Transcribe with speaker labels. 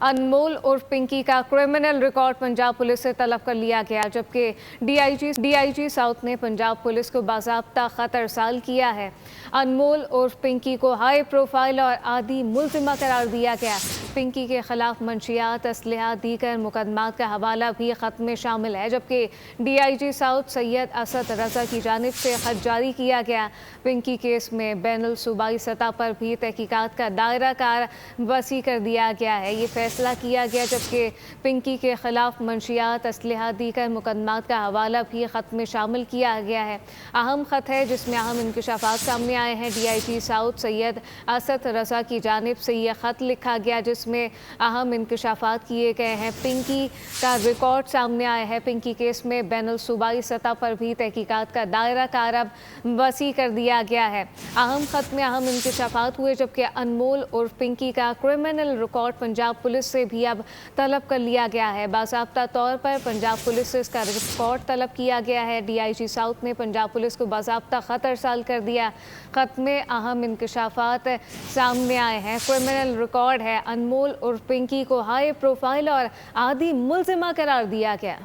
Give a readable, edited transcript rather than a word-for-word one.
Speaker 1: अनमोल उर्फ पिंकी का criminal record Punjab police से तलब कर लिया गया, जबकि डीआईजी साउथ ने पंजाब पुलिस को बाज़ाब्ता खत अरसाल किया है। अनमोल उर्फ पिंकी को हाई प्रोफाइल और आदि मुल्ज़िमा करार दिया गया। पिंकी के खिलाफ मंशियात, असलहा, दीगर मुकदमात का हवाला भी खत में शामिल है, जबकि डीआईजी साउथ सैयद असद रजा की जानिब से खत जारी किया गया। पिंकी केस में बैनुल सूबाई सतह पर भी तहकीकात का दायरा कार वसी कर दिया गया है। ये फैसला किया गया जबकि पिंकी के खिलाफ मंशियात, असलहा, दीगर मुकदमात का हवाला भी खत में शामिल किया गया है। अहम खत है जिसमें अहम इंकशाफात सामने आए हैं। डीआईजी साउथ सैयद असद रजा की जानिब से यह खत लिखा गया जिसमें अहम इंकशाफात किए गए हैं। पिंकी का रिकॉर्ड सामने आया है। पिंकी केस में बैनुल सूबाई सतह पर भी तहकीकात का दायरा कार अब वसी कर दिया गया है। अहम खत में अहम इंकशाफात हुए, जबकि अनमोल उर्फ पिंकी का क्रिमिनल रिकॉर्ड पंजाब पुलिस से भी अब तलब कर लिया गया है। बाज़ाब्ता तौर पर पंजाब पुलिस से इसका रिकॉर्ड तलब किया गया है। डीआईजी साउथ ने पंजाब पुलिस को बाज़ाब्ता खत अरसाल कर दिया। खत में अहम इंकशाफात सामने आए हैं। क्रिमिनल रिकॉर्ड है। अनमोल उर्फ पिंकी को हाई प्रोफाइल और आदि मुल्ज़िमा करार दिया गया।